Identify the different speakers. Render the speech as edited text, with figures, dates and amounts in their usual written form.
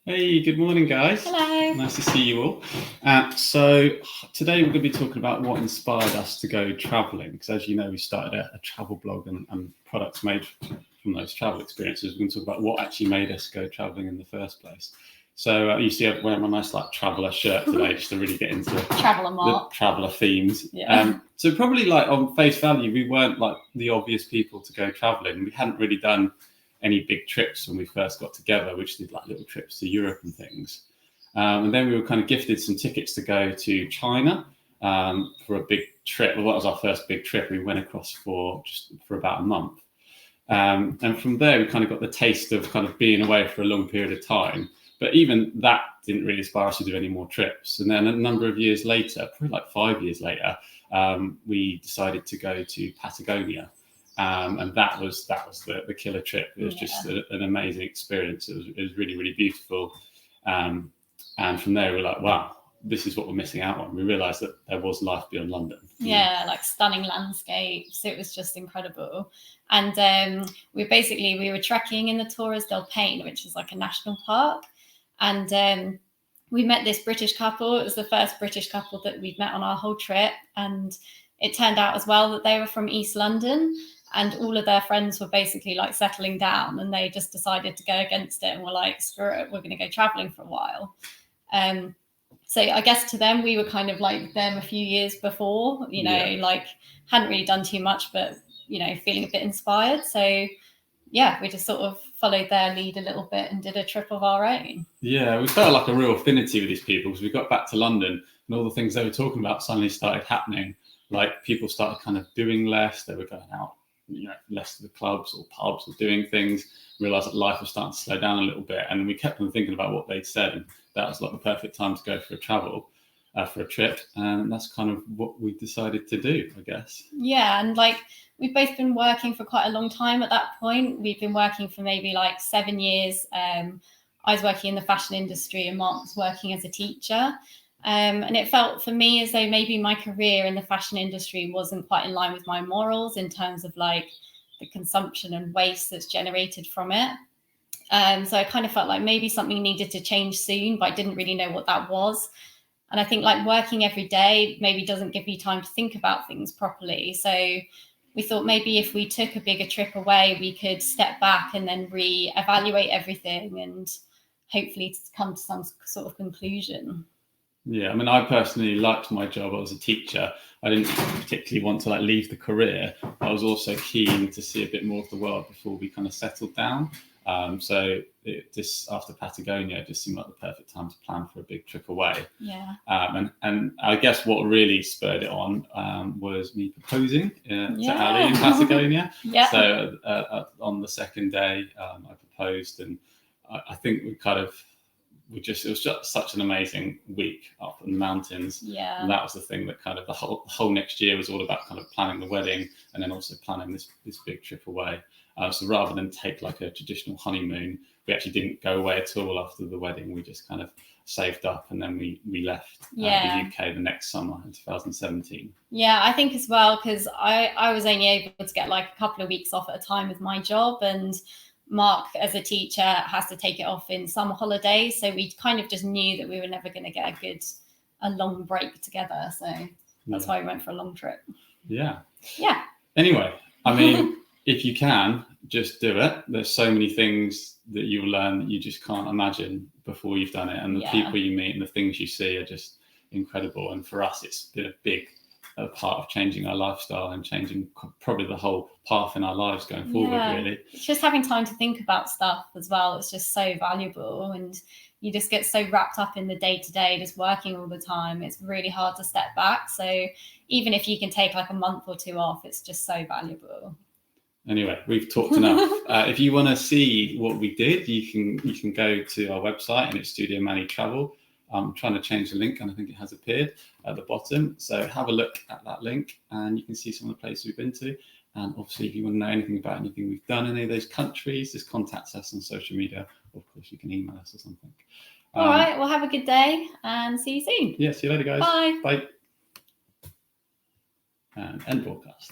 Speaker 1: Hey, good morning, guys.
Speaker 2: Hello.
Speaker 1: Nice to see you all. So today we're going to be talking about what inspired us to go traveling. Because as you know, we started a travel blog and products made from those travel experiences. We're going to talk about what actually made us go traveling in the first place. So you see, I'm wearing my nice traveller shirt today, just to really get into the traveller themes.
Speaker 2: Yeah.
Speaker 1: So probably on face value, we weren't the obvious people to go traveling. We hadn't really done any big trips when we first got together, which did little trips to Europe and things. And then we were kind of gifted some tickets to go to China for a big trip. Well, that was our first big trip. We went across for about a month. And from there, we kind of got the taste of kind of being away for a long period of time. But even that didn't really inspire us to do any more trips. And then a number of years later, probably 5 years later, we decided to go to Patagonia. And that was the killer trip. It was just an amazing experience. It was really, really beautiful. And from there, we were like, wow, this is what we're missing out on. We realized that there was life beyond London.
Speaker 2: Yeah, stunning landscapes. It was just incredible. And we were trekking in the Torres del Paine, which is a national park. And we met this British couple. It was the first British couple that we'd met on our whole trip. And it turned out as well that they were from East London. And all of their friends were basically settling down, and they just decided to go against it and were like, screw it, we're going to go traveling for a while. So I guess to them, we were kind of like them a few years before, hadn't really done too much, but, feeling a bit inspired. So yeah, we just sort of followed their lead a little bit and did a trip of our own.
Speaker 1: Yeah, we felt like a real affinity with these people because we got back to London and all the things they were talking about suddenly started happening. People started kind of doing less. They were going out, less to the clubs or pubs or doing things. Realised that life was starting to slow down a little bit, and we kept on thinking about what they'd said, and that was the perfect time to go for a trip, and that's kind of what we decided to do, I guess.
Speaker 2: Yeah, and we've both been working for quite a long time at that point. We've been working for maybe 7 years. I was working in the fashion industry and Mark was working as a teacher. And it felt for me as though maybe my career in the fashion industry wasn't quite in line with my morals in terms of the consumption and waste that's generated from it. So I kind of felt like maybe something needed to change soon, but I didn't really know what that was. And I think working every day maybe doesn't give you time to think about things properly. So we thought maybe if we took a bigger trip away, we could step back and then re-evaluate everything and hopefully come to some sort of conclusion.
Speaker 1: Yeah, I mean, I personally liked my job. I was a teacher. I didn't particularly want to leave the career. I was also keen to see a bit more of the world before we kind of settled down. So after Patagonia, it just seemed like the perfect time to plan for a big trip away.
Speaker 2: Yeah.
Speaker 1: And I guess what really spurred it on was me proposing to Ali in Patagonia.
Speaker 2: Yeah.
Speaker 1: So on the second day, I proposed, and I think it was just such an amazing week up in the mountains.
Speaker 2: Yeah.
Speaker 1: And that was the thing that kind of the whole next year was all about kind of planning the wedding and then also planning this big trip away. So rather than take a traditional honeymoon, we actually didn't go away at all after the wedding. We just kind of saved up and then we left the UK the next summer in 2017.
Speaker 2: Yeah, I think as well, because I was only able to get a couple of weeks off at a time with my job, and Mark as a teacher has to take it off in summer holidays. So we kind of just knew that we were never going to get a long break together. So that's why we went for a long trip.
Speaker 1: Yeah.
Speaker 2: Yeah.
Speaker 1: Anyway, I mean, if you can, just do it. There's so many things that you'll learn that you just can't imagine before you've done it. And the people you meet and the things you see are just incredible. And for us, it's been a big part of changing our lifestyle and changing probably the whole path in our lives going forward, really.
Speaker 2: It's just having time to think about stuff as well. It's just so valuable, and you just get so wrapped up in the day-to-day, just working all the time. It's really hard to step back. So even if you can take a month or two off, it's just so valuable.
Speaker 1: Anyway, we've talked enough. If you want to see what we did, you can go to our website, and it's Studio Mani Travel. I'm trying to change the link, and I think it has appeared at the bottom. So have a look at that link, and you can see some of the places we've been to. And obviously, if you want to know anything about anything we've done in any of those countries, just contact us on social media. Of course, you can email us or something.
Speaker 2: All right. Well, have a good day, and see you soon.
Speaker 1: Yeah, see you later, guys.
Speaker 2: Bye.
Speaker 1: Bye. And end broadcast.